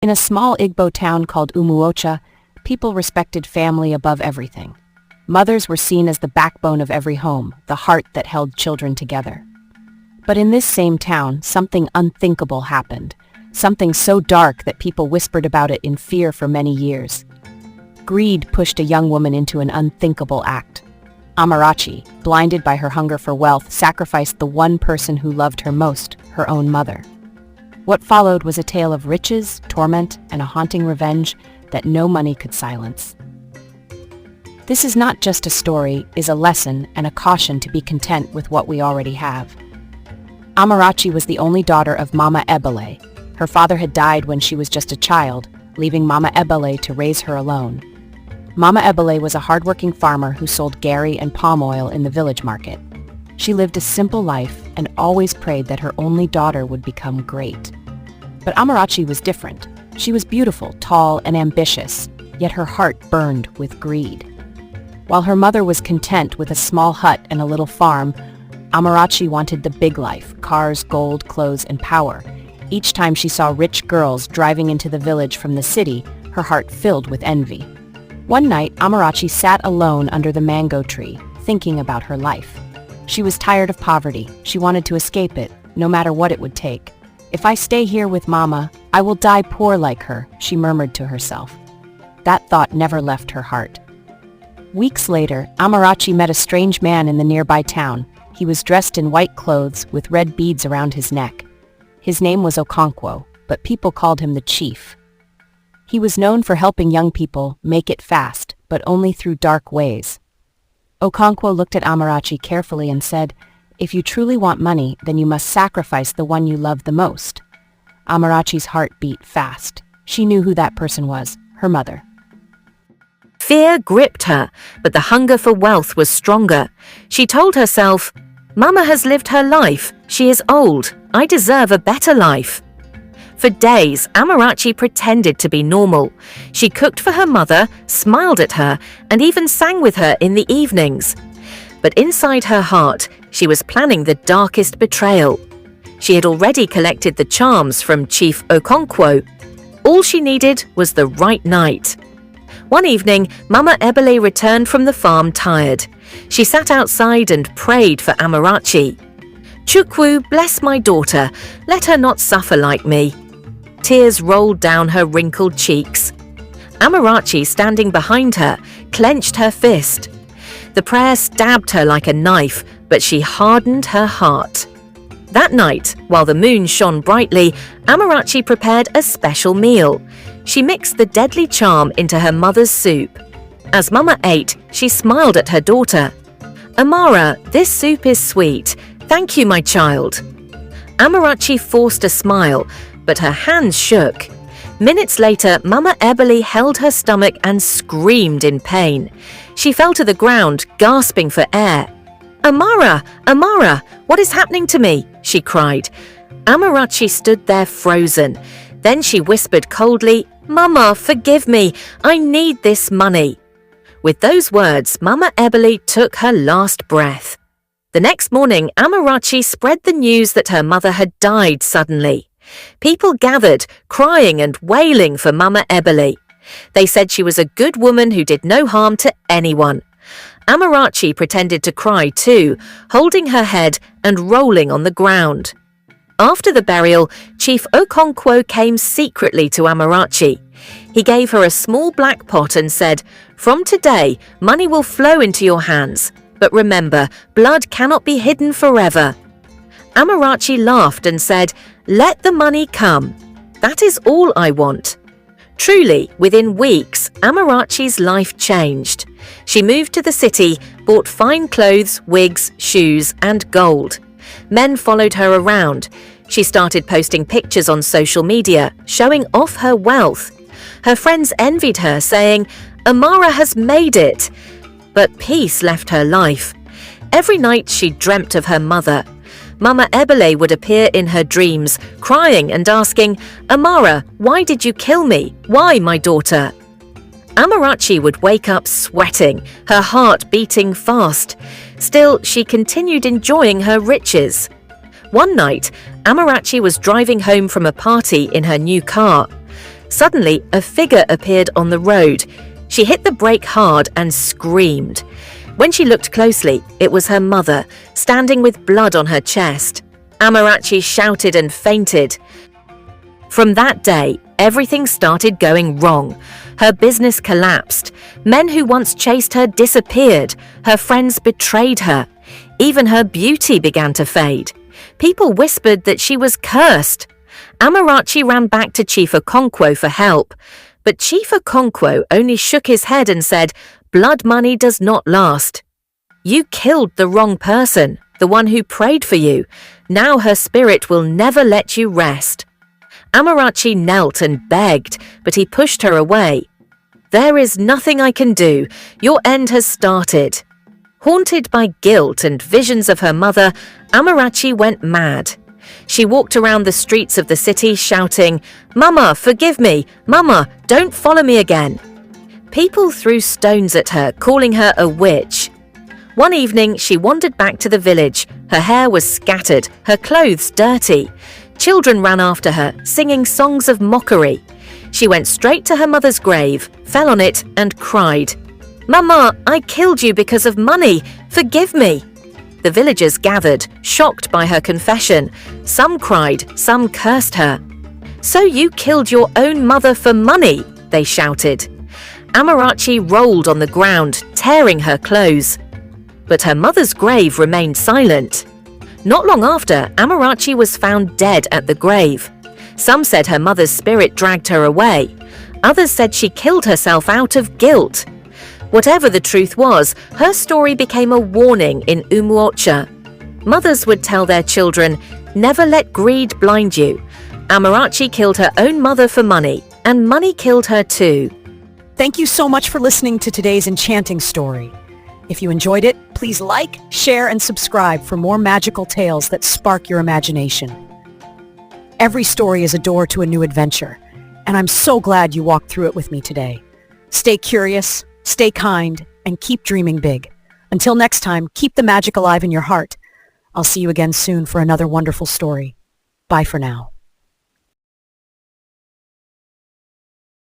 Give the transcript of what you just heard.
In a small Igbo town called Umuocha, people respected family above everything. Mothers were seen as the backbone of every home, the heart that held children together. But in this same town, something unthinkable happened, something so dark that people whispered about it in fear for many years. Greed pushed a young woman into an unthinkable act. Amarachi, blinded by her hunger for wealth, sacrificed the one person who loved her most, her own mother. What followed was a tale of riches, torment, and a haunting revenge that no money could silence. This is not just a story, it is a lesson and a caution to be content with what we already have. Amarachi was the only daughter of Mama Ebele. Her father had died when she was just a child, leaving Mama Ebele to raise her alone. Mama Ebele was a hardworking farmer who sold gari and palm oil in the village market. She lived a simple life and always prayed that her only daughter would become great. But Amarachi was different. She was beautiful, tall, and ambitious, yet her heart burned with greed. While her mother was content with a small hut and a little farm, Amarachi wanted the big life, cars, gold, clothes, and power. Each time she saw rich girls driving into the village from the city, her heart filled with envy. One night, Amarachi sat alone under the mango tree, thinking about her life. She was tired of poverty. She wanted to escape it, no matter what it would take. "If I stay here with Mama, I will die poor like her," she murmured to herself. That thought never left her heart. Weeks later, Amarachi met a strange man in the nearby town. He was dressed in white clothes with red beads around his neck. His name was Okonkwo, but people called him the Chief. He was known for helping young people make it fast, but only through dark ways. Okonkwo looked at Amarachi carefully and said, "If you truly want money, then you must sacrifice the one you love the most." Amarachi's heart beat fast. She knew who that person was, her mother. Fear gripped her, but the hunger for wealth was stronger. She told herself, "Mama has lived her life. She is old. I deserve a better life." For days, Amarachi pretended to be normal. She cooked for her mother, smiled at her, and even sang with her in the evenings. But inside her heart, she was planning the darkest betrayal. She had already collected the charms from Chief Okonkwo. All she needed was the right night. One evening, Mama Ebele returned from the farm tired. She sat outside and prayed for Amarachi. "Chukwu, bless my daughter. Let her not suffer like me." Tears rolled down her wrinkled cheeks. Amarachi, standing behind her, clenched her fist. The prayer stabbed her like a knife, but she hardened her heart. That night, while the moon shone brightly, Amarachi prepared a special meal. She mixed the deadly charm into her mother's soup. As Mama ate, she smiled at her daughter. "Amara, this soup is sweet. Thank you, my child." Amarachi forced a smile, but her hands shook. Minutes later, Mama Ebele held her stomach and screamed in pain. She fell to the ground, gasping for air. "Amara, Amara, what is happening to me?" she cried. Amarachi stood there frozen. Then she whispered coldly, "Mama, forgive me. I need this money." With those words, Mama Ebele took her last breath. The next morning, Amarachi spread the news that her mother had died suddenly. People gathered, crying and wailing for Mama Ebele. They said she was a good woman who did no harm to anyone. Amarachi pretended to cry too, holding her head and rolling on the ground. After the burial, Chief Okonkwo came secretly to Amarachi. He gave her a small black pot and said, "From today, money will flow into your hands. But remember, blood cannot be hidden forever." Amarachi laughed and said, "Let the money come. That is all I want." Truly, within weeks, Amarachi's life changed. She moved to the city, bought fine clothes, wigs, shoes, and gold. Men followed her around. She started posting pictures on social media, showing off her wealth. Her friends envied her, saying, "Amara has made it." But peace left her life. Every night she dreamt of her mother. Mama Ebele would appear in her dreams, crying and asking, "Amara, why did you kill me? Why, my daughter?" Amarachi would wake up sweating, her heart beating fast. Still, she continued enjoying her riches. One night, Amarachi was driving home from a party in her new car. Suddenly, a figure appeared on the road. She hit the brake hard and screamed. When she looked closely, it was her mother, standing with blood on her chest. Amarachi shouted and fainted. From that day, everything started going wrong. Her business collapsed. Men who once chased her disappeared. Her friends betrayed her. Even her beauty began to fade. People whispered that she was cursed. Amarachi ran back to Chief Okonkwo for help. But Chief Okonkwo only shook his head and said, "Blood money does not last. You killed the wrong person, the one who prayed for you. Now her spirit will never let you rest." Amarachi knelt and begged, but he pushed her away. "There is nothing I can do. Your end has started." Haunted by guilt and visions of her mother, Amarachi went mad. She walked around the streets of the city shouting, "Mama, forgive me! Mama, don't follow me again!" People threw stones at her, calling her a witch. One evening, she wandered back to the village. Her hair was scattered, her clothes dirty. Children ran after her, singing songs of mockery. She went straight to her mother's grave, fell on it, and cried, "Mama, I killed you because of money. Forgive me." The villagers gathered, shocked by her confession. Some cried, some cursed her. "So you killed your own mother for money?" they shouted. Amarachi rolled on the ground, tearing her clothes. But her mother's grave remained silent. Not long after, Amarachi was found dead at the grave. Some said her mother's spirit dragged her away. Others said she killed herself out of guilt. Whatever the truth was, her story became a warning in Umuocha. Mothers would tell their children, "Never let greed blind you." Amarachi killed her own mother for money, and money killed her too. Thank you so much for listening to today's enchanting story. If you enjoyed it, please like, share, and subscribe for more magical tales that spark your imagination. Every story is a door to a new adventure, and I'm so glad you walked through it with me today. Stay curious, stay kind, and keep dreaming big. Until next time, keep the magic alive in your heart. I'll see you again soon for another wonderful story. Bye for now.